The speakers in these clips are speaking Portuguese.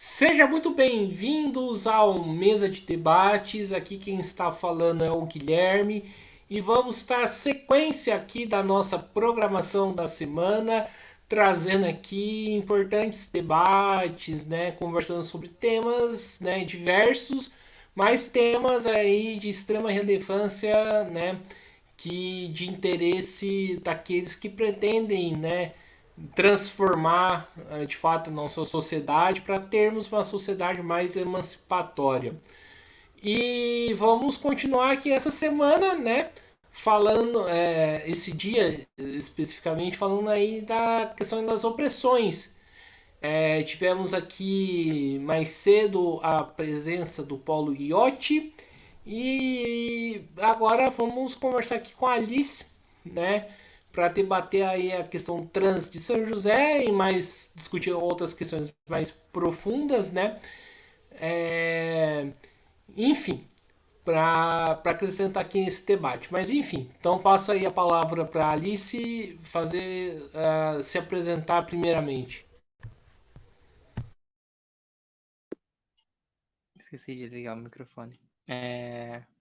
Seja muito bem-vindos ao Mesa de Debates. Aqui quem está falando é o Guilherme e vamos dar sequência aqui da nossa programação da semana, trazendo aqui importantes debates, né, conversando sobre temas, né, diversos, mas temas aí de extrema relevância, né, que de interesse daqueles que pretendem, né, transformar de fato a nossa sociedade para termos uma sociedade mais emancipatória. E vamos continuar aqui essa semana, né? Falando, esse dia especificamente, falando aí da questão das opressões. Tivemos aqui mais cedo a presença do Paulo Iotti e agora vamos conversar aqui com a Alice, né, para debater aí a questão trans de São José e mais discutir outras questões mais profundas, né? É, enfim, para acrescentar aqui nesse debate. Mas enfim, então passo aí a palavra para a Alice fazer se apresentar primeiramente. Esqueci de ligar o microfone.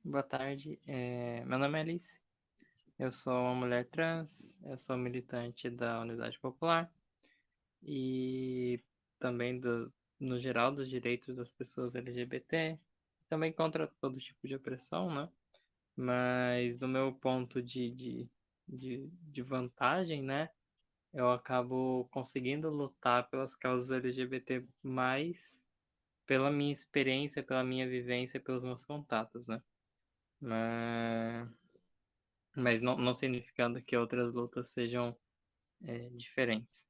Boa tarde, meu nome é Alice, eu sou uma mulher trans, eu sou militante da Unidade Popular e também no geral dos direitos das pessoas LGBT, também contra todo tipo de opressão, né? Mas do meu ponto de vantagem, né? Eu acabo conseguindo lutar pelas causas LGBT mais pela minha experiência, pela minha vivência, pelos meus contatos, né? Mas, mas não significando que outras lutas sejam diferentes.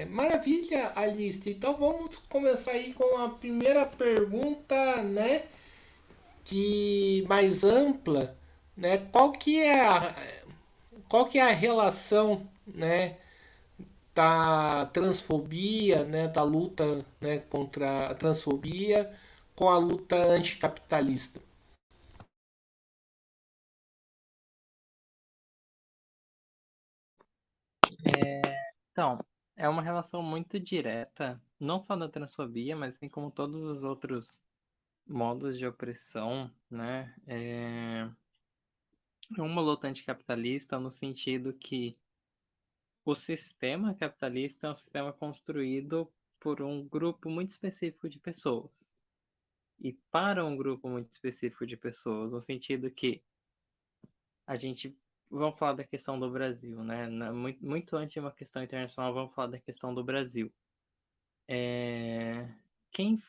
Maravilha, Alice. Então vamos começar aí com a primeira pergunta, né? Que mais ampla, né? Qual que é a relação, né, da transfobia, né, da luta, né, contra a transfobia com a luta anticapitalista? Então, é uma relação muito direta, não só da transfobia, mas assim como todos os outros modos de opressão, né? Uma luta anticapitalista no sentido que o sistema capitalista é um sistema construído por um grupo muito específico de pessoas. E para um grupo muito específico de pessoas, no sentido que a gente vamos falar da questão do Brasil, né? Muito antes de uma questão internacional, vamos falar da questão do Brasil. É, quem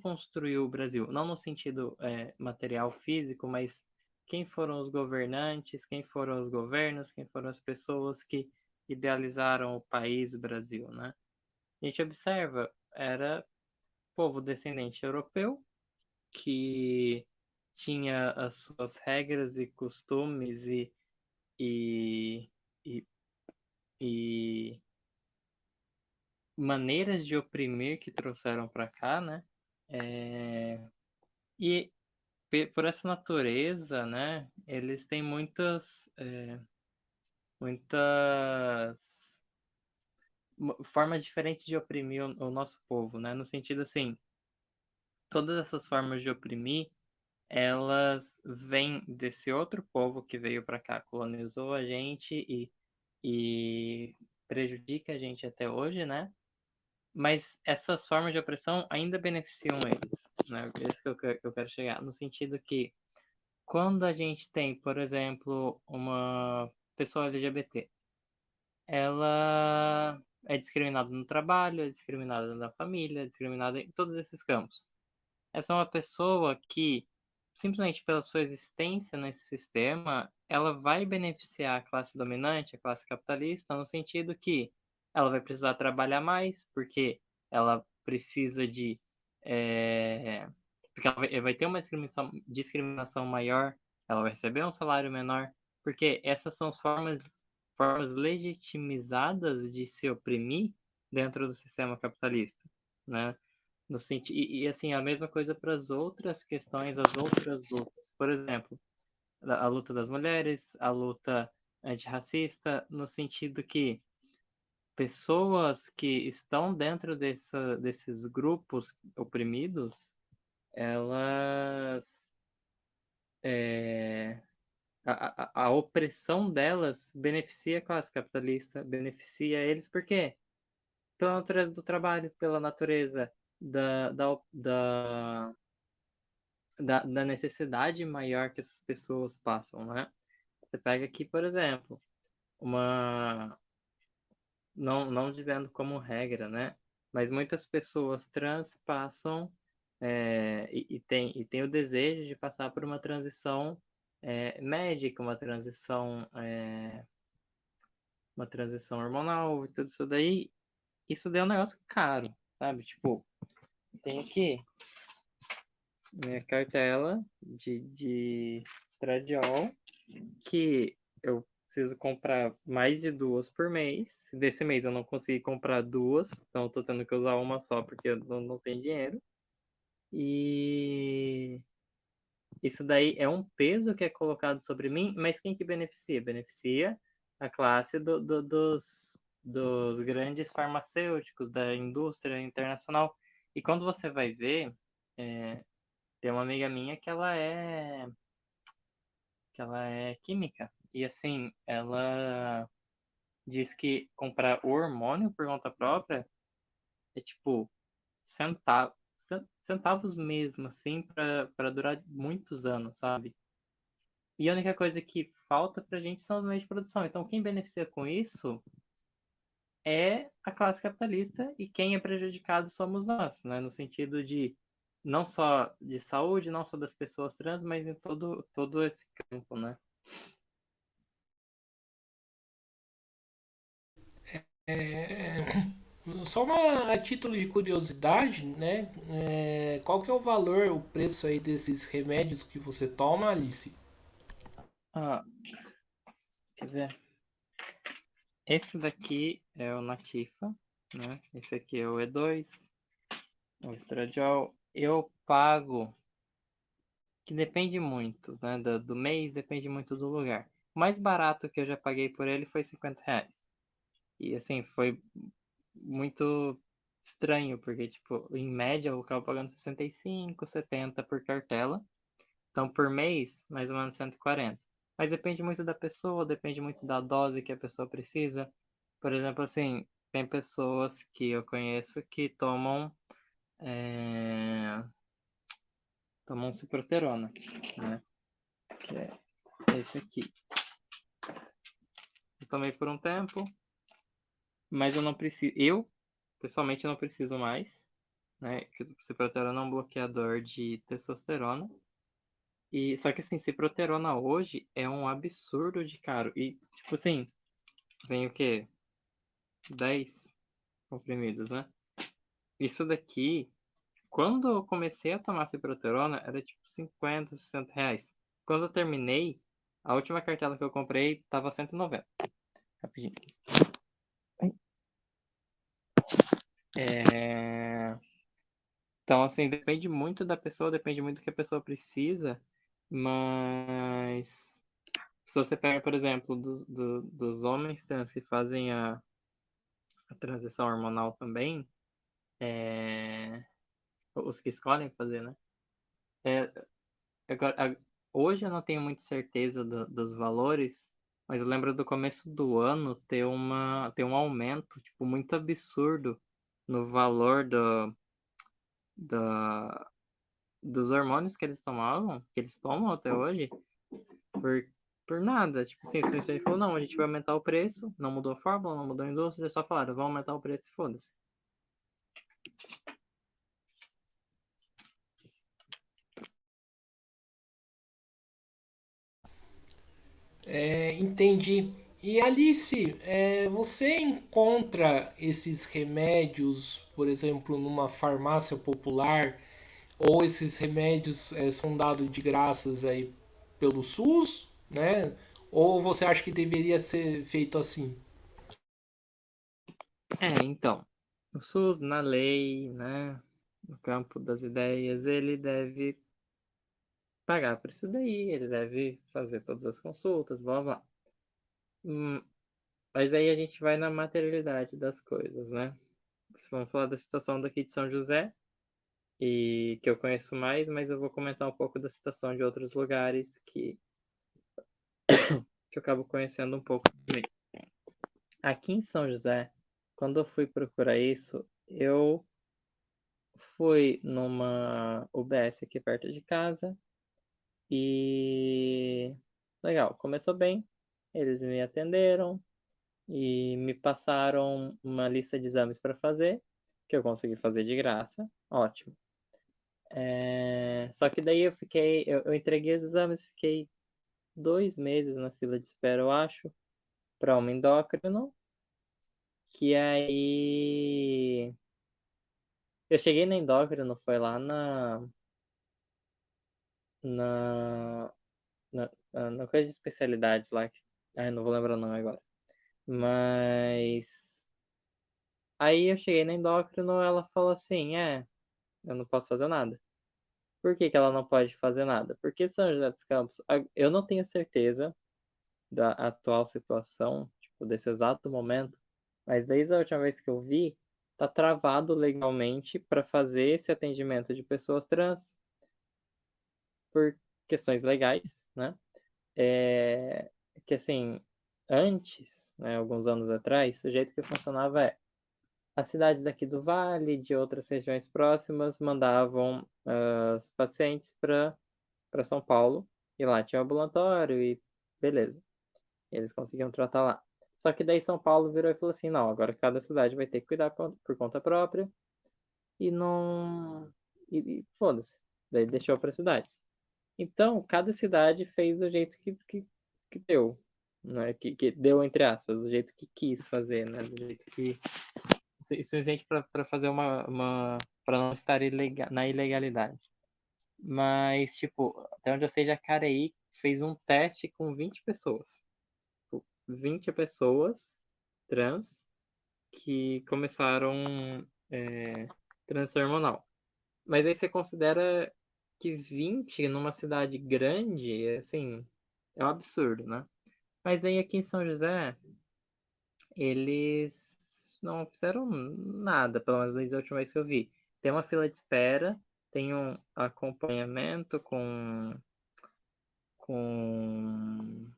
construiu o Brasil? Não no sentido material físico, mas quem foram os governantes, quem foram os governos, quem foram as pessoas que idealizaram o país Brasil, né? A gente observa, era povo descendente europeu que tinha as suas regras e costumes e, e, e maneiras de oprimir que trouxeram para cá, né? É, e por essa natureza, né? Eles têm muitas formas diferentes de oprimir o nosso povo, né? No sentido assim, todas essas formas de oprimir, elas vêm desse outro povo que veio para cá, colonizou a gente e prejudica a gente até hoje, né? Mas essas formas de opressão ainda beneficiam eles, né? É isso que eu quero chegar. No sentido que, quando a gente tem, por exemplo, uma pessoa LGBT, ela é discriminada no trabalho, é discriminada na família, é discriminada em todos esses campos. Essa é uma pessoa que, simplesmente pela sua existência nesse sistema, ela vai beneficiar a classe dominante, a classe capitalista, no sentido que ela vai precisar trabalhar mais, porque ela precisa de. é, Porque ela vai ter uma discriminação maior, ela vai receber um salário menor, porque essas são as formas legitimizadas de se oprimir dentro do sistema capitalista, né? No sentido, assim, a mesma coisa para as outras questões, as outras lutas. Por exemplo, a luta das mulheres, a luta antirracista no sentido que pessoas que estão dentro desses grupos oprimidos, elas é, a opressão delas beneficia a classe capitalista, beneficia eles, por quê? Pela natureza do trabalho, pela natureza da, da, da, da necessidade maior que essas pessoas passam, né? Você pega aqui, por exemplo, uma, não dizendo como regra, né? Mas muitas pessoas trans passam e tem o desejo de passar por uma transição médica, uma transição hormonal e tudo isso daí. Isso daí é um negócio caro, sabe? Tipo, tem aqui minha cartela de estradiol que eu preciso comprar mais de duas por mês. Desse mês eu não consegui comprar duas, então eu tô tendo que usar uma só porque eu não tenho dinheiro. E isso daí é um peso que é colocado sobre mim, mas quem que beneficia? Beneficia a classe dos grandes farmacêuticos, da indústria internacional. E quando você vai ver, é, tem uma amiga minha que ela é química. E assim, ela diz que comprar o hormônio por conta própria é tipo centavos, centavos mesmo, assim, para durar muitos anos, sabe? E a única coisa que falta pra gente são os meios de produção. Então, quem beneficia com isso é a classe capitalista e quem é prejudicado somos nós, né? No sentido de não só de saúde, não só das pessoas trans, mas em todo esse campo, né? É, só a título de curiosidade, né? Qual que é o valor, o preço aí desses remédios que você toma, Alice? Ah, quer ver? Esse daqui é o Natifa, né? Esse aqui é o E2, o Estradiol. Eu pago, que depende muito, né? Do mês, depende muito do lugar. O mais barato que eu já paguei por ele foi R$ 50. E assim, foi muito estranho, porque, tipo, em média eu acabo pagando 65, 70 por cartela. Então, por mês, mais ou menos 140. Mas depende muito da pessoa, depende muito da dose que a pessoa precisa. Por exemplo, assim, tem pessoas que eu conheço que tomam ciproterona, né? Que é esse aqui. Eu tomei por um tempo, mas eu não preciso. Eu, pessoalmente, não preciso mais, né? Que o ciproterona é um bloqueador de testosterona. E, só que assim, ciproterona hoje é um absurdo de caro. E, tipo assim, vem o quê? 10 comprimidos, né? Isso daqui, quando eu comecei a tomar ciproterona, era tipo 50, R$ 60. Quando eu terminei, a última cartela que eu comprei tava 190. Rapidinho. É... Então, assim, depende muito da pessoa, depende muito do que a pessoa precisa, mas se você pega, por exemplo, dos homens trans que fazem a transição hormonal também, os que escolhem fazer, né? É, agora, hoje eu não tenho muita certeza dos valores, mas eu lembro do começo do ano ter um aumento, tipo, muito absurdo no valor da, dos hormônios que eles tomavam, que eles tomam até hoje, por, por nada. Tipo assim, a gente falou, não, a gente vai aumentar o preço, não mudou a fórmula, não mudou a indústria, só falaram, vamos aumentar o preço e foda-se. Entendi. E Alice, você encontra esses remédios, por exemplo, numa farmácia popular, ou esses remédios são dados de graças aí pelo SUS, né? Ou você acha que deveria ser feito assim? Então, o SUS, na lei, né, no campo das ideias, ele deve pagar por isso daí, ele deve fazer todas as consultas, blá blá. Hum, Mas aí a gente vai na materialidade das coisas, né? Vamos falar da situação daqui de São José, e que eu conheço mais, mas eu vou comentar um pouco da situação de outros lugares que eu acabo conhecendo um pouco também. Aqui em São José, quando eu fui procurar isso, eu fui numa UBS aqui perto de casa e legal, começou bem. Eles me atenderam e me passaram uma lista de exames para fazer, que eu consegui fazer de graça. Ótimo. Só que daí eu entreguei os exames, fiquei 2 meses na fila de espera, eu acho, para uma endócrino, que aí eu cheguei na endócrino, foi lá na, na coisa de especialidades lá, ai, não vou lembrar o nome agora. Mas aí eu cheguei na endócrino, ela falou assim, eu não posso fazer nada. Por que que ela não pode fazer nada? Porque São José dos Campos, eu não tenho certeza da atual situação, tipo, desse exato momento, mas desde a última vez que eu vi, tá travado legalmente para fazer esse atendimento de pessoas trans por questões legais, né? É, que assim, antes, né, alguns anos atrás, o jeito que funcionava é as cidades daqui do Vale, de outras regiões próximas, mandavam os pacientes para São Paulo, e lá tinha ambulatório e beleza. Eles conseguiam tratar lá. Só que daí São Paulo virou e falou assim: não, agora cada cidade vai ter que cuidar por conta própria e não. E foda-se. Daí deixou para cidades. Então, cada cidade fez do jeito que deu. Né? Que deu, entre aspas, do jeito que quis fazer, né? Do jeito que. Isso é gente para fazer para não estar na ilegalidade. Mas, tipo, até onde eu sei, Jacareí fez um teste com 20 pessoas. 20 pessoas trans que começaram transição hormonal. Mas aí você considera que 20 numa cidade grande, assim, é um absurdo, né? Mas aí aqui em São José, eles não fizeram nada, pelo menos desde a última vez que eu vi. Tem uma fila de espera, tem um acompanhamento com com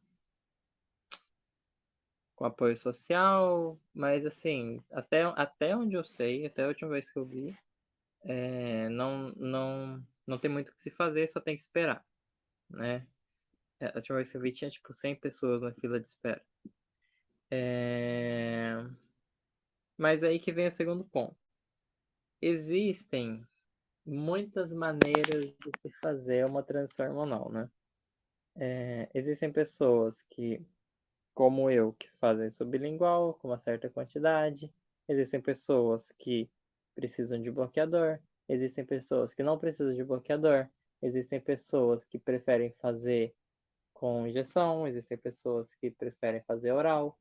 apoio social, mas assim, até onde eu sei, até a última vez que eu vi, não tem muito o que se fazer, só tem que esperar, né? A última vez que eu vi tinha tipo 100 pessoas na fila de espera. É, Mas aí que vem o segundo ponto. Existem muitas maneiras de se fazer uma transição hormonal, né? Existem pessoas que como eu, que fazem sublingual com uma certa quantidade. Existem pessoas que precisam de bloqueador. Existem pessoas que não precisam de bloqueador. Existem pessoas que preferem fazer com injeção. Existem pessoas que preferem fazer oral.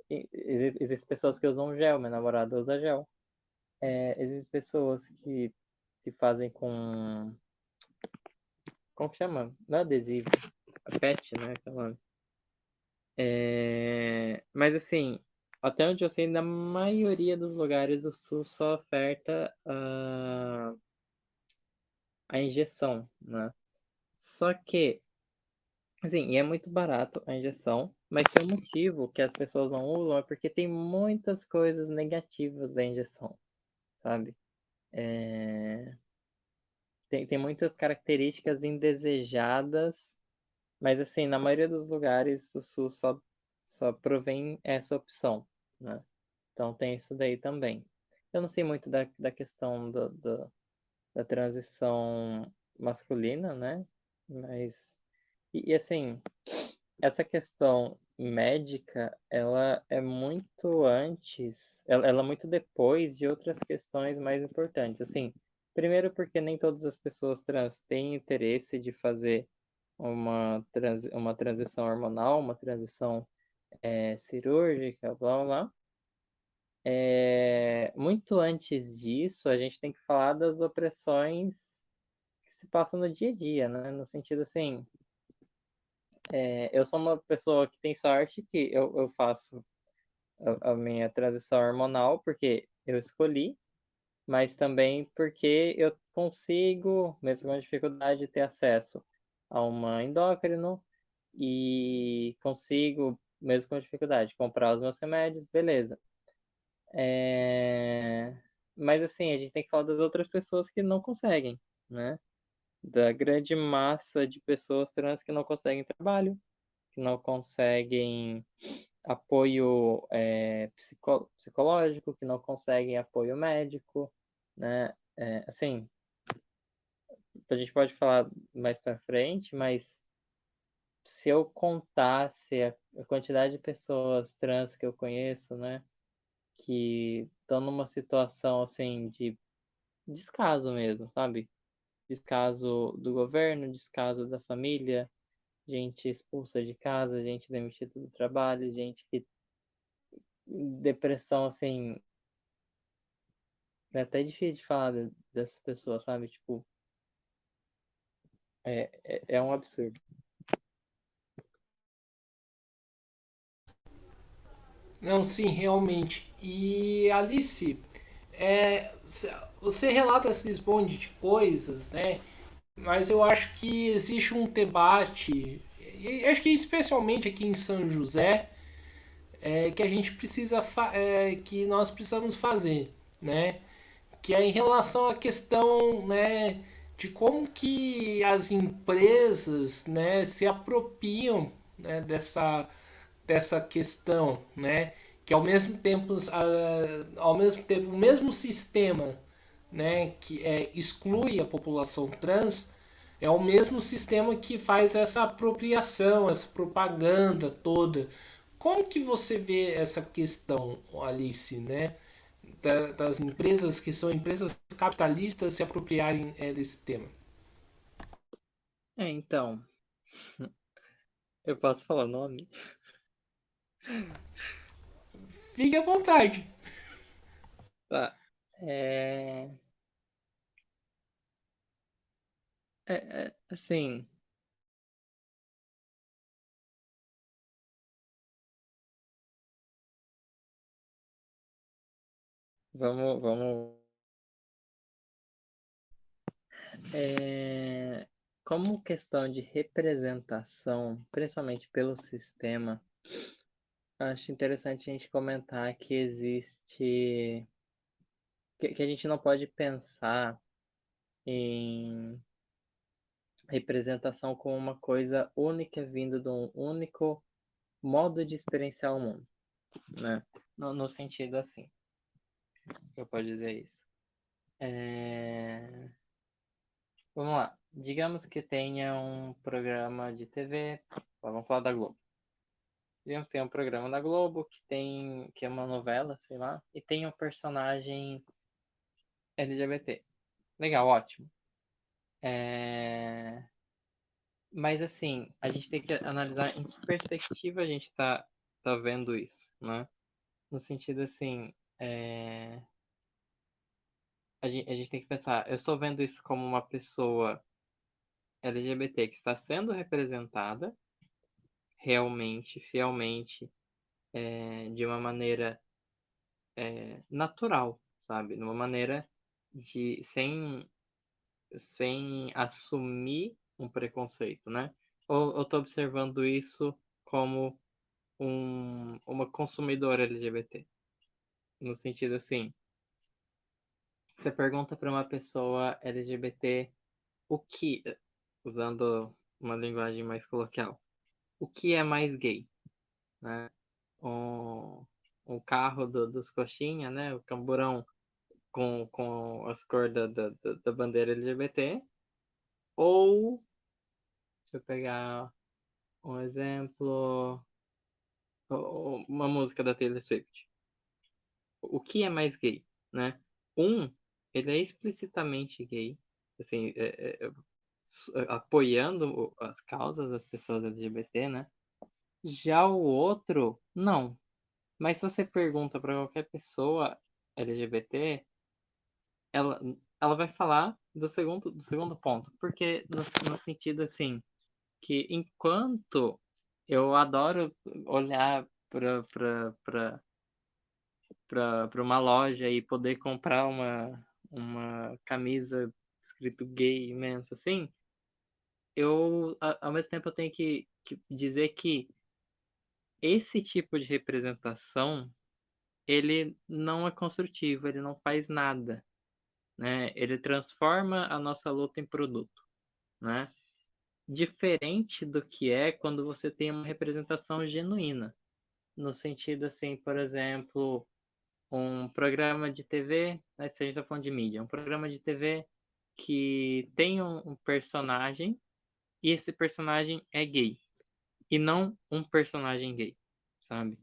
Existem pessoas que usam gel. Minha namorada usa gel. Existem pessoas que fazem com. Como que chama? Não é adesivo. A PET, né? Mas assim, até onde eu sei, na maioria dos lugares o SUS só oferta a injeção, né? Só que, assim, e é muito barato a injeção, mas tem um motivo que as pessoas não usam, é porque tem muitas coisas negativas da injeção, sabe? É, tem muitas características indesejadas, mas assim, na maioria dos lugares o SUS só provém essa opção, né? Então tem isso daí também. Eu não sei muito da questão da transição masculina, né? Mas, assim, essa questão médica, ela é muito antes, ela é muito depois de outras questões mais importantes. Assim, primeiro porque nem todas as pessoas trans têm interesse de fazer uma transição hormonal, uma transição cirúrgica, blá blá blá. Muito antes disso, a gente tem que falar das opressões que se passam no dia a dia, né? No sentido assim, Eu sou uma pessoa que tem sorte que eu faço a minha transição hormonal porque eu escolhi, mas também porque eu consigo, mesmo com dificuldade, ter acesso a uma endócrino e consigo, mesmo com dificuldade, comprar os meus remédios, beleza. É, Mas assim, a gente tem que falar das outras pessoas que não conseguem, né? Da grande massa de pessoas trans que não conseguem trabalho, que não conseguem apoio psicológico, que não conseguem apoio médico, né? Assim, a gente pode falar mais pra frente, mas se eu contasse a quantidade de pessoas trans que eu conheço, né, que estão numa situação assim de descaso mesmo, sabe? Descaso do governo, descaso da família, gente expulsa de casa, gente demitida do trabalho, gente que depressão assim, é até difícil de falar dessas pessoas, sabe? Tipo, é um absurdo. Não, sim, realmente. E Alice, é, você relata esses monte de coisas, né? Mas eu acho que existe um debate, e acho que especialmente aqui em São José, que a gente precisa, que nós precisamos fazer, né? Que é em relação à questão, né, de como que as empresas, né, se apropriam, né, dessa questão, né, que ao mesmo tempo o mesmo sistema, né, que exclui a população trans é o mesmo sistema que faz essa apropriação, essa propaganda toda. Como que você vê essa questão, Alice, né? Das empresas que são empresas capitalistas se apropriarem desse tema. Então, eu posso falar o nome? Fique à vontade. Tá. É, assim, vamos. É, Como questão de representação, principalmente pelo sistema, acho interessante a gente comentar que existe, que a gente não pode pensar em representação como uma coisa única vindo de um único modo de experienciar o mundo, né? No sentido assim, eu posso dizer isso. É, Vamos lá. Digamos que tenha um programa de TV, vamos falar da Globo. Digamos que tem um programa da Globo que é uma novela, sei lá, e tem um personagem LGBT. Legal, ótimo. É, Mas assim, a gente tem que analisar em que perspectiva a gente tá vendo isso, né? No sentido assim, a gente tem que pensar, eu estou vendo isso como uma pessoa LGBT que está sendo representada realmente, fielmente, de uma maneira natural, sabe? De uma maneira de sem assumir um preconceito, né? Ou eu estou observando isso como uma consumidora LGBT. No sentido assim, você pergunta para uma pessoa LGBT o que, usando uma linguagem mais coloquial, o que é mais gay, né? Um, um carro dos coxinha, né? O camburão com as cores da bandeira LGBT, ou, deixa eu pegar um exemplo, uma música da Taylor Swift. O que é mais gay, né? Um, ele é explicitamente gay, assim, apoiando as causas das pessoas LGBT, né? Já o outro, não. Mas se você pergunta para qualquer pessoa LGBT, ela vai falar do segundo ponto, porque no sentido assim, que enquanto eu adoro olhar para uma loja e poder comprar uma camisa escrito gay imensa assim, ao mesmo tempo eu tenho que dizer que esse tipo de representação ele não é construtivo, ele não faz nada, né? Ele transforma a nossa luta em produto, né? Diferente do que é quando você tem uma representação genuína, no sentido assim, por exemplo, um programa de TV, né, se a gente está falando de mídia, um programa de TV que tem um personagem e esse personagem é gay e não um personagem gay, sabe?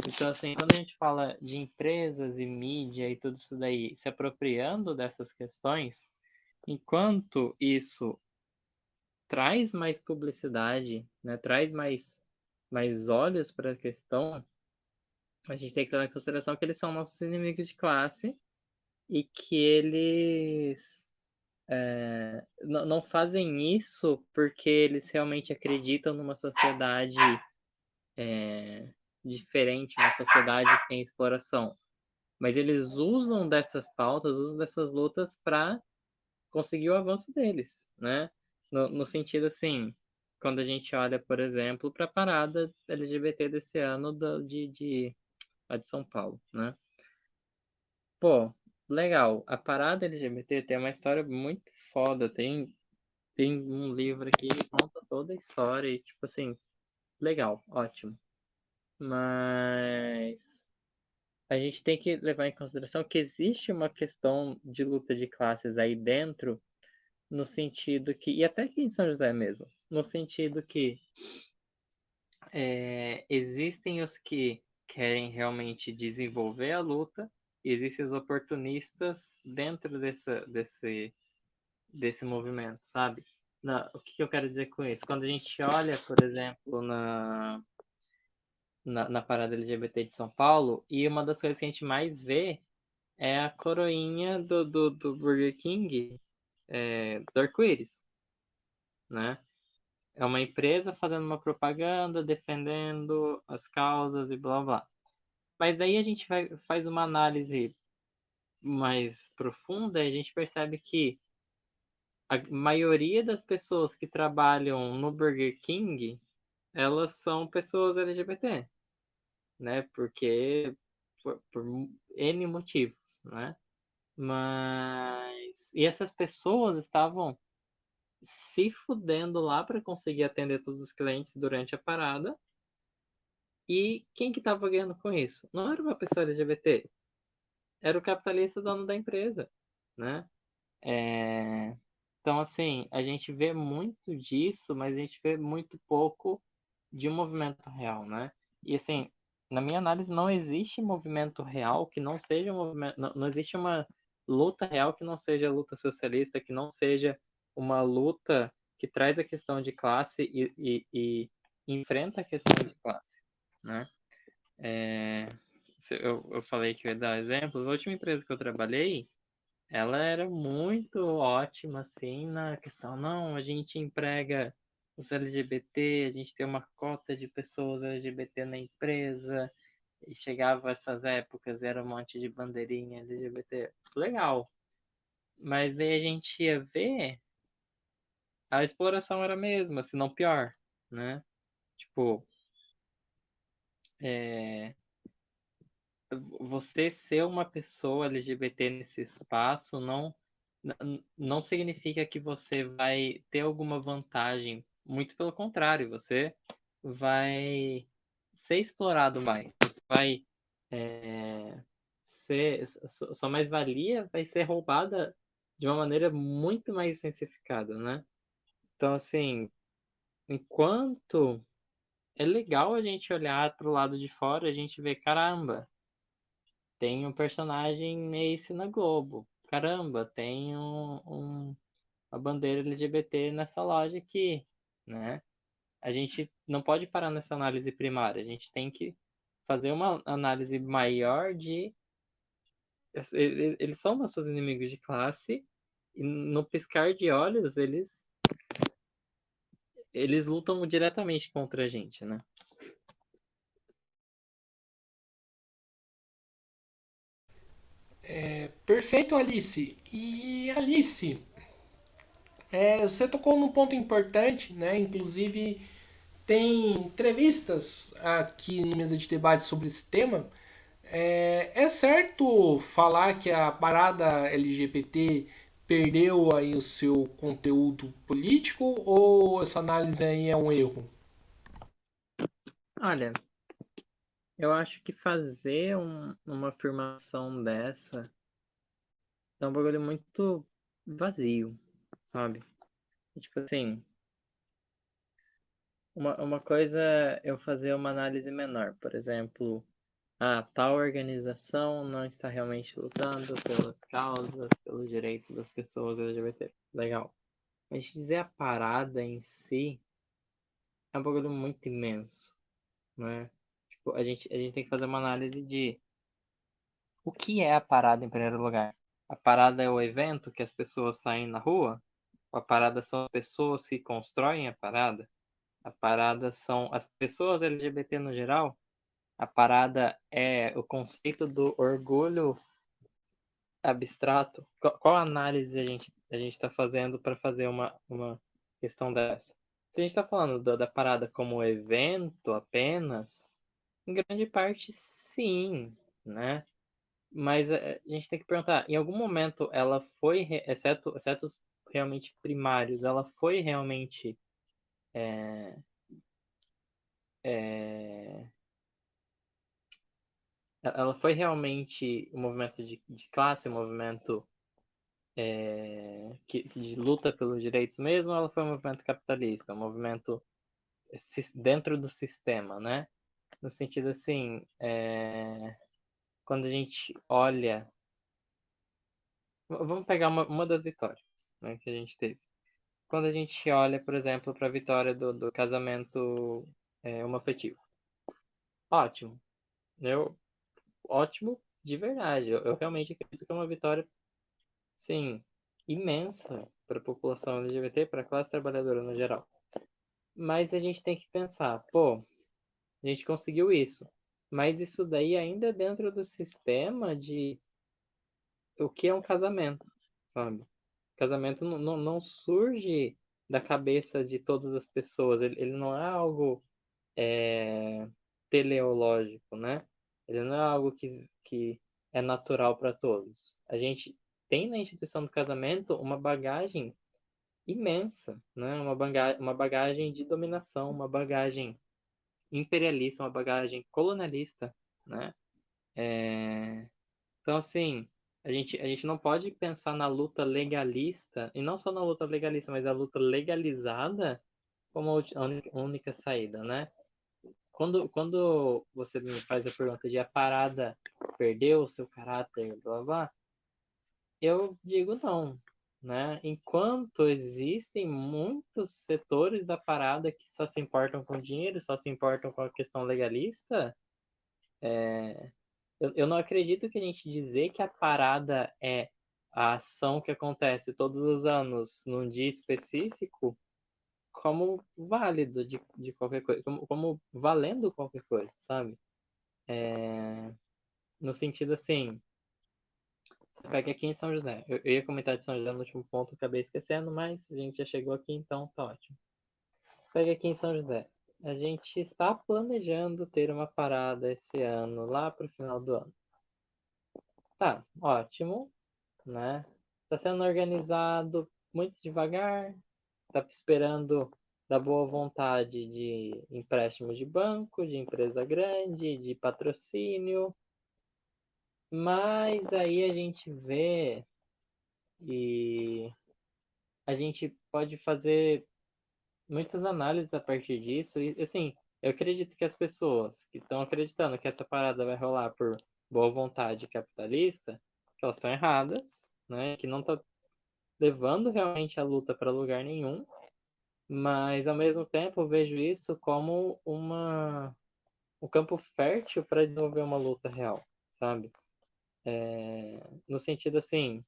Então, assim, quando a gente fala de empresas e mídia e tudo isso daí se apropriando dessas questões, enquanto isso traz mais publicidade, né, traz mais olhos para a questão, a gente tem que levar em consideração que eles são nossos inimigos de classe e que eles não fazem isso porque eles realmente acreditam numa sociedade diferente, uma sociedade sem exploração. Mas eles usam dessas pautas, usam dessas lutas para conseguir o avanço deles, né? No sentido assim, quando a gente olha, por exemplo, para a parada LGBT desse ano lá de São Paulo, né? Pô, legal. A parada LGBT tem uma história muito foda. Tem um livro aqui que conta toda a história e, tipo assim, legal, ótimo. Mas a gente tem que levar em consideração que existe uma questão de luta de classes aí dentro, no sentido que, e até aqui em São José mesmo, no sentido que existem os que querem realmente desenvolver a luta, e existem os oportunistas dentro desse movimento, sabe? O que eu quero dizer com isso? Quando a gente olha, por exemplo, na parada LGBT de São Paulo, e uma das coisas que a gente mais vê é a coroinha do Burger King, do arco-íris, né? É uma empresa fazendo uma propaganda, defendendo as causas e blá blá. Mas daí a gente faz uma análise mais profunda e a gente percebe que a maioria das pessoas que trabalham no Burger King, elas são pessoas LGBT, né? Porque por N motivos, né? E essas pessoas estavam se fudendo lá para conseguir atender todos os clientes durante a parada. E quem que estava ganhando com isso? Não era uma pessoa LGBT, era o capitalista dono da empresa, né? É, Então, assim, a gente vê muito disso, mas a gente vê muito pouco de um movimento real, né? E, assim, na minha análise, não existe movimento real que não seja um movimento. Não existe uma luta real que não seja luta socialista, que não seja uma luta que traz a questão de classe e enfrenta a questão de classe, né? É, eu falei que eu ia dar exemplos. A última empresa que eu trabalhei, ela era muito ótima, assim, na questão, não, a gente emprega os LGBT, a gente tem uma cota de pessoas LGBT na empresa, e chegava essas épocas, era um monte de bandeirinha LGBT. Legal. Mas daí a gente ia ver, a exploração era a mesma, se não pior, né? Tipo, é, você ser uma pessoa LGBT nesse espaço não significa que você vai ter alguma vantagem. Muito pelo contrário, você vai ser explorado mais. Você vai sua mais-valia vai ser roubada de uma maneira muito mais intensificada, né? Então, assim, enquanto é legal a gente olhar para o lado de fora, a gente vê, caramba, tem um personagem Ace na Globo. Caramba, tem uma bandeira LGBT nessa loja aqui, né? A gente não pode parar nessa análise primária. A gente tem que fazer uma análise maior de eles são nossos inimigos de classe e no piscar de olhos eles lutam diretamente contra a gente, né? Perfeito, Alice. E Alice, você tocou num ponto importante, né? Inclusive tem entrevistas aqui no Mesa de Debate sobre esse tema. É certo falar que a parada LGBT perdeu aí o seu conteúdo político ou essa análise aí é um erro? Olha, eu acho que fazer uma afirmação dessa é um bagulho muito vazio, sabe? Tipo assim, uma coisa é eu fazer uma análise menor, por exemplo, tal organização não está realmente lutando pelas causas, pelos direitos das pessoas LGBT. Legal. Mas dizer a parada em si é um bagulho muito imenso, né? Tipo, a gente tem que fazer uma análise de o que é a parada em primeiro lugar. A parada é o evento que as pessoas saem na rua? A parada são as pessoas que constroem a parada? A parada são as pessoas LGBT no geral? A parada é o conceito do orgulho abstrato? Qual análise a gente está fazendo para fazer uma questão dessa? Se a gente está falando da parada como evento apenas, em grande parte sim, né? Mas a gente tem que perguntar, em algum momento ela foi, exceto os realmente primários, ela foi realmente é, ela foi realmente um movimento de classe, um movimento que de luta pelos direitos mesmo, ou ela foi um movimento capitalista, um movimento dentro do sistema, né? No sentido assim, quando a gente olha, vamos pegar uma das vitórias, né, que a gente teve. Quando a gente olha, por exemplo, para a vitória do casamento homoafetivo. Ótimo. Ótimo de verdade. Eu realmente acredito que é uma vitória, sim, imensa para a população LGBT, para a classe trabalhadora no geral. Mas a gente tem que pensar, pô, a gente conseguiu isso. Mas isso daí ainda é dentro do sistema de o que é um casamento, sabe? Casamento não surge da cabeça de todas as pessoas. Ele não é algo teleológico, né? Ele não é algo que é natural para todos. A gente tem na instituição do casamento uma bagagem imensa, né? Uma bagagem de dominação, uma bagagem imperialista, uma bagagem colonialista, né? Então, assim, a gente não pode pensar na luta legalista, e não só na luta legalista, mas a luta legalizada como a única saída, né? Quando você me faz a pergunta de a parada perdeu o seu caráter, blá blá, blá, eu digo não, né? Enquanto existem muitos setores da parada que só se importam com dinheiro, só se importam com a questão legalista, eu não acredito que a gente dizer que a parada é a ação que acontece todos os anos num dia específico como válido de qualquer coisa, como valendo qualquer coisa, sabe? No sentido assim, você pega aqui em São José. Eu ia comentar de São José no último ponto, acabei esquecendo, mas a gente já chegou aqui, então tá ótimo. Pega aqui em São José. A gente está planejando ter uma parada esse ano, lá pro final do ano. Tá, ótimo, né? Está sendo organizado muito devagar, está esperando da boa vontade de empréstimo de banco, de empresa grande, de patrocínio, mas aí a gente vê e a gente pode fazer muitas análises a partir disso e assim, eu acredito que as pessoas que estão acreditando que essa parada vai rolar por boa vontade capitalista, que elas estão erradas, né? Que não está levando realmente a luta para lugar nenhum, mas ao mesmo tempo eu vejo isso como um campo fértil para desenvolver uma luta real, sabe? No sentido assim,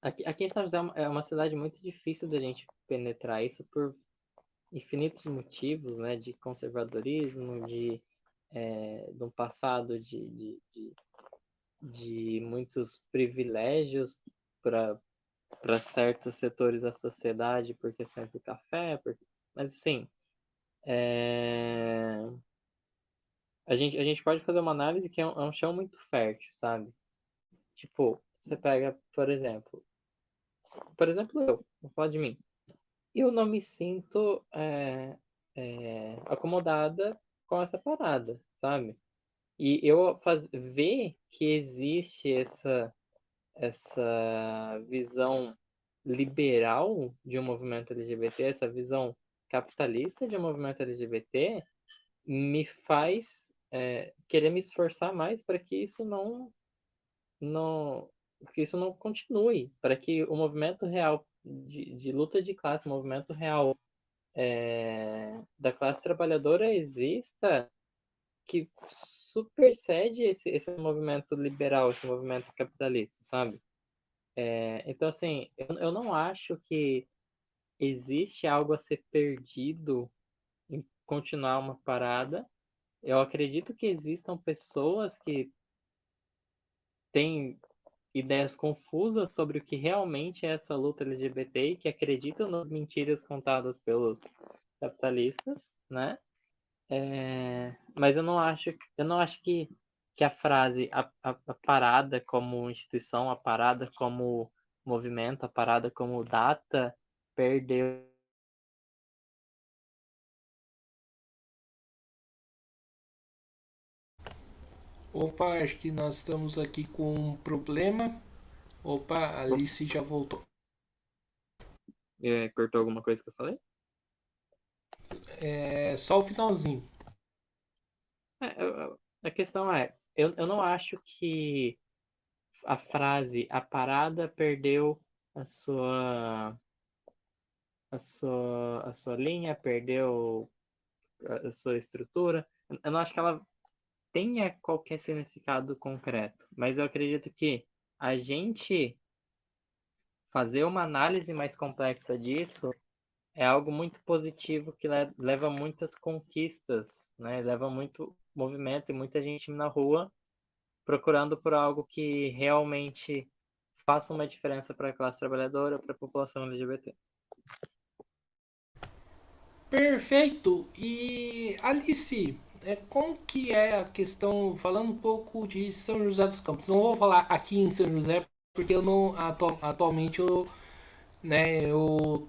aqui em São José é uma cidade muito difícil da gente penetrar isso por infinitos motivos, né? De conservadorismo, de um passado de muitos privilégios para certos setores da sociedade por questões do café, mas assim, é, a gente pode fazer uma análise que é um chão muito fértil, sabe? Tipo, você pega, por exemplo, eu, vou falar de mim. Eu não me sinto acomodada com essa parada, sabe? E ver que existe essa visão liberal de um movimento LGBT, essa visão capitalista de um movimento LGBT, me faz querer me esforçar mais para que não, que isso não continue, para que o movimento real de luta de classe, o movimento real da classe trabalhadora exista, que supersede esse movimento liberal, esse movimento capitalista, sabe? Então, assim, eu não acho que existe algo a ser perdido em continuar uma parada. Eu acredito que existam pessoas que têm ideias confusas sobre o que realmente é essa luta LGBT e que acreditam nas mentiras contadas pelos capitalistas, né? Mas eu não acho que a frase, a parada como instituição, a parada como movimento, a parada como data, perdeu. Opa, acho que nós estamos aqui com um problema. Opa, a Alice já voltou. Cortou alguma coisa que eu falei? É só o finalzinho. A questão é, eu não acho que a frase, a parada perdeu a a sua linha, perdeu a sua estrutura. Eu não acho que ela tenha qualquer significado concreto, mas eu acredito que a gente fazer uma análise mais complexa disso é algo muito positivo que leva muitas conquistas, né? Leva muito movimento e muita gente na rua procurando por algo que realmente faça uma diferença para a classe trabalhadora, para a população LGBT. Perfeito. E Alice, como que é a questão, falando um pouco de São José dos Campos? Não vou falar aqui em São José, porque eu não atualmente eu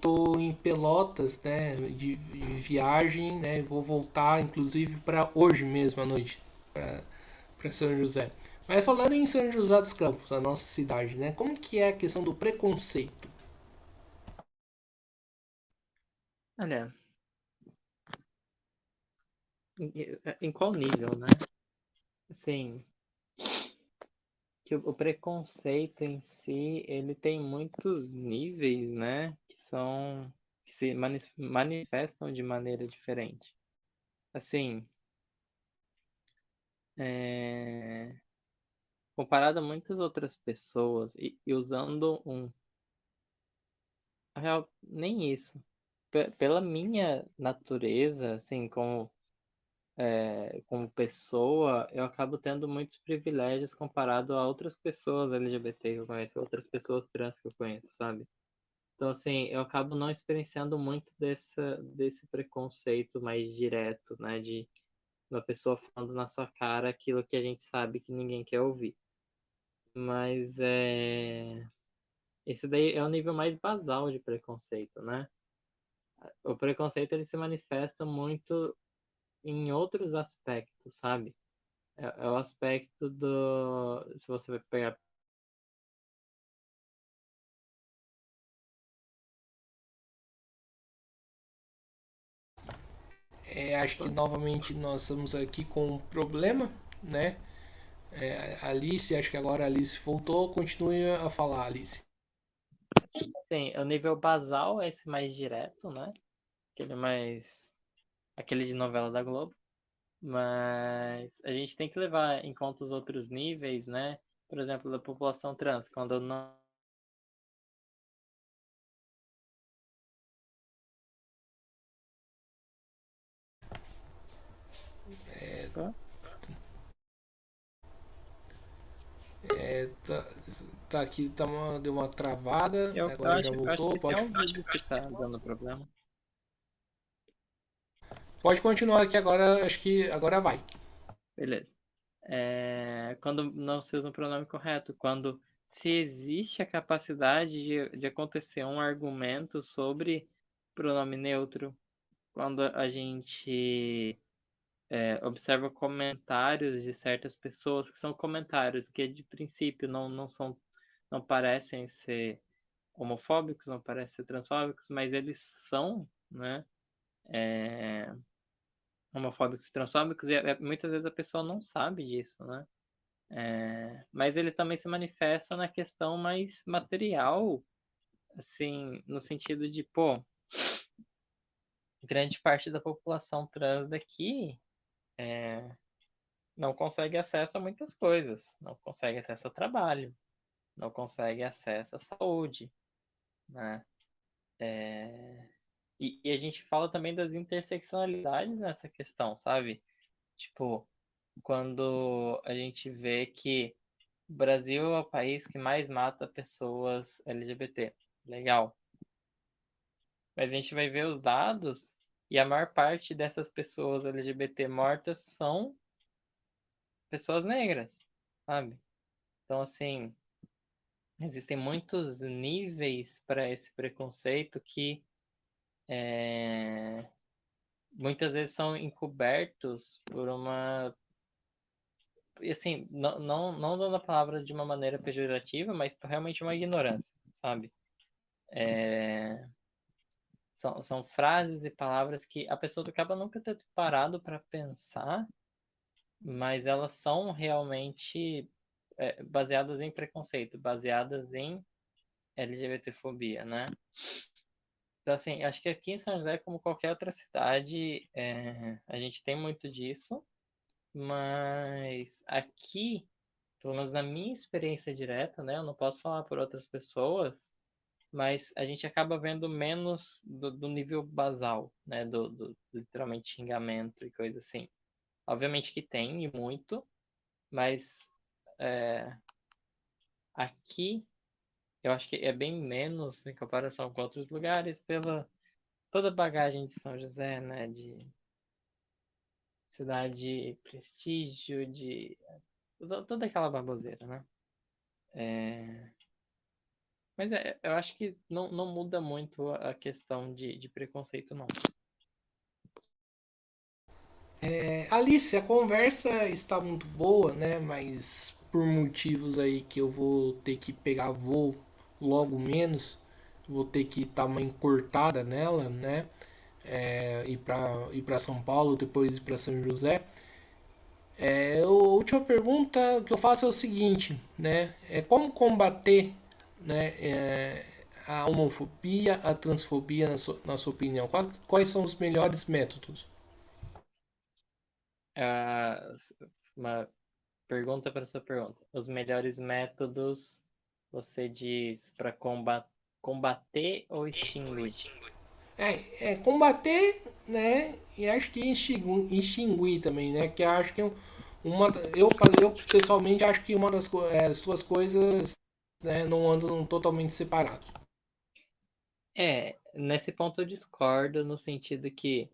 tô em Pelotas, né, de viagem, né, vou voltar inclusive para hoje mesmo à noite para São José. Mas falando em São José dos Campos, a nossa cidade, né, como que é a questão do preconceito? Olha, em qual nível, né? Assim, que o preconceito em si, ele tem muitos níveis, né? Que se manifestam de maneira diferente. Assim, é, comparado a muitas outras pessoas e usando na real, nem isso. Pela minha natureza, assim, como pessoa, eu acabo tendo muitos privilégios comparado a outras pessoas LGBT que eu conheço, outras pessoas trans que eu conheço, sabe? Então, assim, eu acabo não experienciando muito desse preconceito mais direto, né? De uma pessoa falando na sua cara aquilo que a gente sabe que ninguém quer ouvir. Mas esse daí é o nível mais basal de preconceito, né? O preconceito ele se manifesta muito em outros aspectos, sabe? É o aspecto do. Se você vai pegar. Acho que novamente nós estamos aqui com um problema, né? Alice, acho que agora a Alice voltou, continue a falar, Alice. Sim, o nível basal é esse mais direto, né? Aquele mais. Aquele de novela da Globo. Mas a gente tem que levar em conta os outros níveis, né? Por exemplo, da população trans, quando não Tô. Tá aqui, deu uma travada, Eu agora já acho voltou. que esse é o vídeo que tá dando problema. Pode continuar aqui agora, acho que agora vai. Beleza. Quando não se usa um pronome correto, quando se existe a capacidade de acontecer um argumento sobre pronome neutro, quando a gente observa comentários de certas pessoas que são comentários que de princípio não são, não parecem ser homofóbicos, não parecem ser transfóbicos, mas eles são, né, homofóbicos e transfóbicos, e muitas vezes a pessoa não sabe disso, né? Mas eles também se manifestam na questão mais material, assim, no sentido de, pô, grande parte da população trans daqui não consegue acesso a muitas coisas, não consegue acesso ao trabalho, não consegue acesso à saúde, né? E a gente fala também das interseccionalidades nessa questão, sabe? Tipo, quando a gente vê que o Brasil é o país que mais mata pessoas LGBT. Legal. Mas a gente vai ver os dados e a maior parte dessas pessoas LGBT mortas são pessoas negras, sabe? Então, assim, existem muitos níveis para esse preconceito que muitas vezes são encobertos por uma. E assim, não dando a palavra de uma maneira pejorativa, mas por realmente uma ignorância, sabe? São frases e palavras que a pessoa acaba nunca ter parado para pensar, mas elas são realmente baseadas em preconceito, baseadas em LGBTfobia, né? Então, assim, acho que aqui em São José, como qualquer outra cidade, a gente tem muito disso, mas aqui, pelo menos na minha experiência direta, né? Eu não posso falar por outras pessoas, mas a gente acaba vendo menos do nível basal, né? Do literalmente xingamento e coisa assim. Obviamente que tem, e muito, mas é, aqui eu acho que é bem menos em comparação com outros lugares, pela toda a bagagem de São José, né? De cidade de prestígio, de toda aquela baboseira, né? Mas eu acho que não muda muito a questão de preconceito, não. Alice, a conversa está muito boa, né? Mas por motivos aí que eu vou ter que pegar voo logo menos, vou ter que dar uma encurtada nela, né? Ir para São Paulo, depois ir para São José. A última pergunta que eu faço é o seguinte, né? Como combater, né, a homofobia, a transfobia na sua opinião? Quais são os melhores métodos? Ah, uma pergunta para sua pergunta. Os melhores métodos você diz para combater ou extinguir? É combater, né? E acho que extinguir também, né? Que acho que uma, eu pessoalmente acho que uma as duas coisas, né, não andam totalmente separadas. Nesse ponto eu discordo no sentido que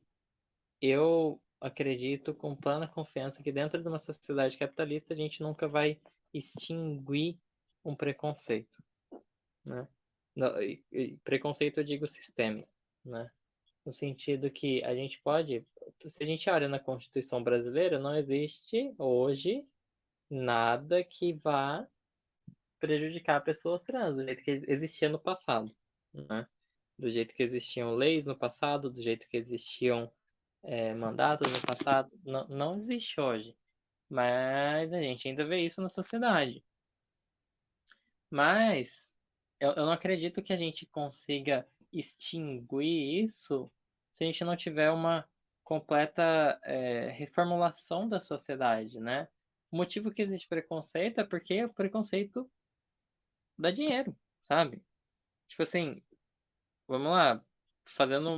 eu acredito com plena confiança que dentro de uma sociedade capitalista a gente nunca vai extinguir um preconceito, né? Preconceito eu digo sistêmico, né? No sentido que a gente pode, se a gente olha na Constituição brasileira, não existe hoje nada que vá prejudicar pessoas trans, do jeito que existia no passado, né? Do jeito que existiam leis no passado, do jeito que existiam mandatos no passado, não existe hoje. Mas a gente ainda vê isso na sociedade. Mas eu não acredito que a gente consiga extinguir isso se a gente não tiver uma completa reformulação da sociedade, né? O motivo que existe preconceito é porque o preconceito dá dinheiro, sabe? Tipo assim, vamos lá, fazendo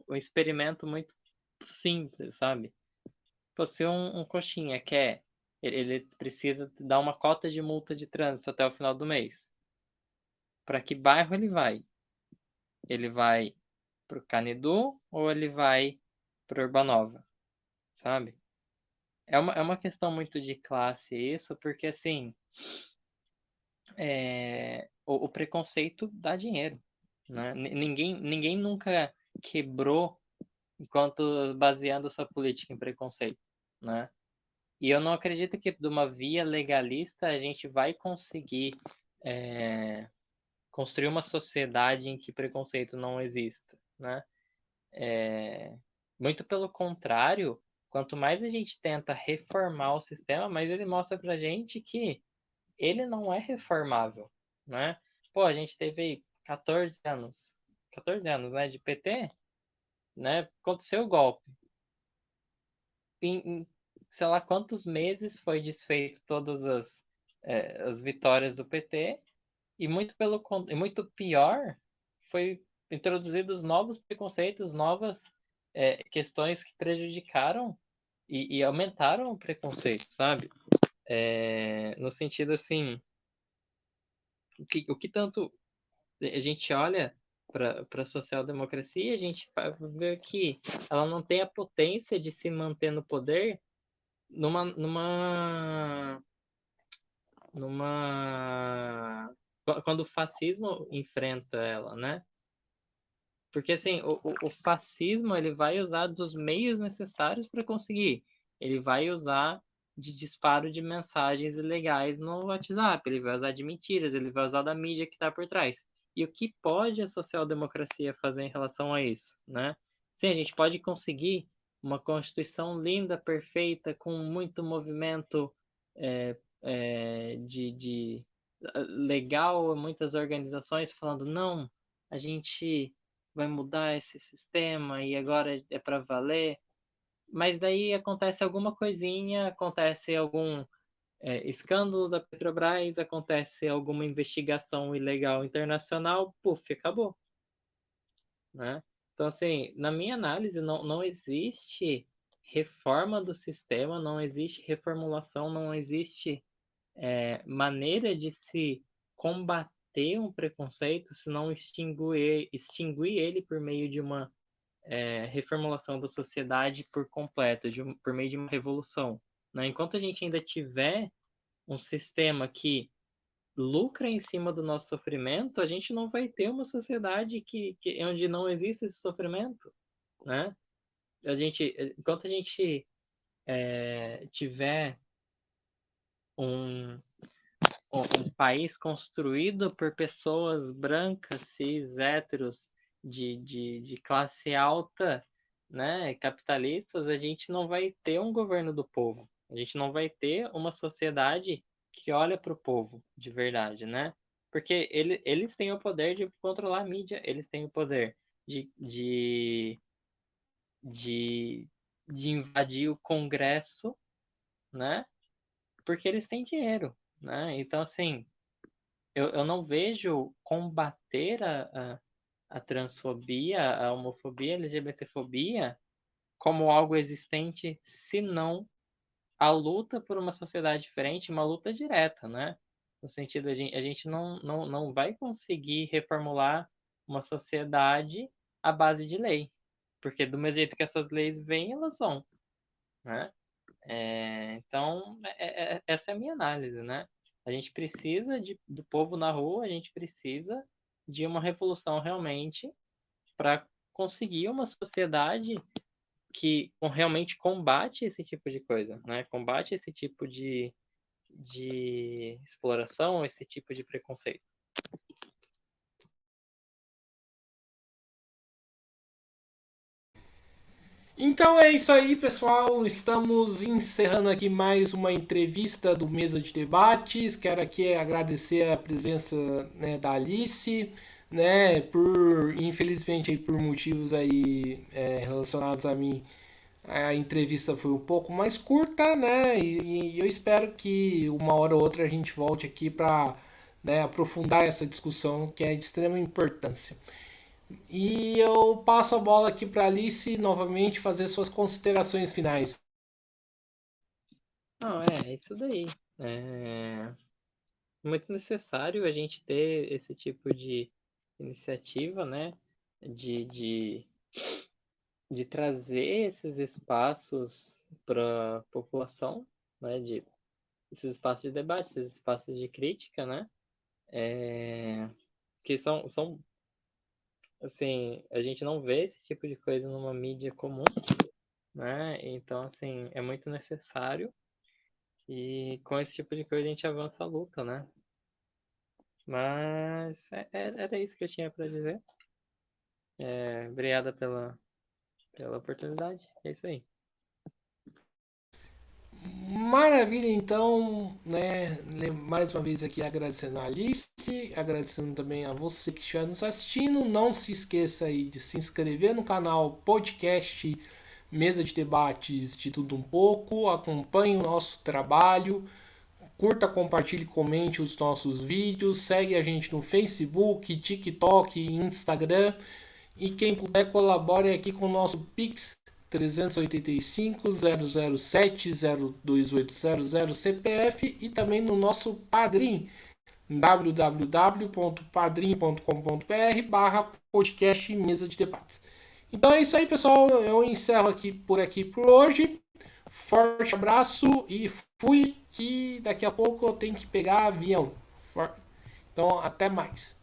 um experimento muito simples, sabe? Pô, se um coxinha quer, ele precisa dar uma cota de multa de trânsito até o final do mês. Para que bairro ele vai? Ele vai pro Canedu ou ele vai pro Urbanova, sabe? É uma questão muito de classe isso, porque assim, o preconceito dá dinheiro, né? Ninguém nunca quebrou enquanto baseando sua política em preconceito, né? E eu não acredito que de uma via legalista a gente vai conseguir é, construir uma sociedade em que preconceito não exista, né? Muito pelo contrário, quanto mais a gente tenta reformar o sistema, mais ele mostra pra gente que ele não é reformável, né? Pô, a gente teve aí 14 anos, né, de PT, né? Aconteceu o golpe. Em sei lá quantos meses foi desfeito todas as vitórias do PT e e muito pior foi introduzidos novos preconceitos, novas questões que prejudicaram e aumentaram o preconceito, sabe? No sentido assim, o que tanto a gente olha para a social-democracia, a gente vê que ela não tem a potência de se manter no poder numa numa quando o fascismo enfrenta ela, né? Porque assim, o fascismo ele vai usar dos meios necessários para conseguir. Ele vai usar de disparo de mensagens ilegais no WhatsApp, ele vai usar de mentiras, ele vai usar da mídia que está por trás. E o que pode a social-democracia fazer em relação a isso, né? Sim, a gente pode conseguir uma Constituição linda, perfeita, com muito movimento de legal, muitas organizações falando, não, a gente vai mudar esse sistema e agora é para valer. Mas daí acontece alguma coisinha, acontece algum escândalo da Petrobras, acontece alguma investigação ilegal internacional, puf, acabou, né? Então, assim, na minha análise, não existe reforma do sistema, não existe reformulação, não existe maneira de se combater um preconceito se não extinguir ele por meio de uma reformulação da sociedade por completo, por meio de uma revolução, né? Enquanto a gente ainda tiver um sistema que lucra em cima do nosso sofrimento, a gente não vai ter uma sociedade onde não existe esse sofrimento, né? Enquanto a gente tiver um, um país construído por pessoas brancas, cis, héteros, de classe alta, né, capitalistas, a gente não vai ter um governo do povo. A gente não vai ter uma sociedade que olha para o povo de verdade, né? Porque eles têm o poder de controlar a mídia, eles têm o poder de, de, de, de invadir o Congresso, né? Porque eles têm dinheiro, né? Então, assim, eu não vejo combater a transfobia, a homofobia, a LGBTfobia como algo existente, senão a luta por uma sociedade diferente, uma luta direta, né? No sentido, a gente não vai conseguir reformular uma sociedade à base de lei, porque do mesmo jeito que essas leis vêm, elas vão, né? Então, essa é a minha análise, né? A gente precisa do povo na rua, a gente precisa de uma revolução realmente para conseguir uma sociedade que realmente combate esse tipo de coisa, né? Combate esse tipo de exploração, esse tipo de preconceito. Então é isso aí, pessoal. Estamos encerrando aqui mais uma entrevista do Mesa de Debates. Quero aqui agradecer a presença, né, da Alice, né, por infelizmente aí, por motivos aí relacionados a mim, a entrevista foi um pouco mais curta, né? E eu espero que uma hora ou outra a gente volte aqui para, né, aprofundar essa discussão que é de extrema importância. E eu passo a bola aqui para Alice novamente fazer suas considerações finais. Não, é isso daí. É muito necessário a gente ter esse tipo de iniciativa, né? De, de, de trazer esses espaços para a população, né? Esses espaços de debate, esses espaços de crítica, né? Que são, assim, a gente não vê esse tipo de coisa numa mídia comum, né? Então, assim, é muito necessário e com esse tipo de coisa a gente avança a luta, né? Mas era isso que eu tinha para dizer. Obrigada pela oportunidade. É isso aí. Maravilha, então, né? Mais uma vez aqui agradecendo a Alice, agradecendo também a você que estiver nos assistindo. Não se esqueça aí de se inscrever no canal podcast Mesa de Debates de Tudo Um Pouco. Acompanhe o nosso trabalho, curta, compartilhe, comente os nossos vídeos, segue a gente no Facebook, TikTok, Instagram. E quem puder, colabore aqui com o nosso Pix 385 007 CPF e também no nosso Padrim www.padrim.com.br podcast mesa de debates. Então é isso aí, pessoal. Eu encerro por aqui por hoje. Forte abraço e fui que daqui a pouco eu tenho que pegar avião. Então até mais.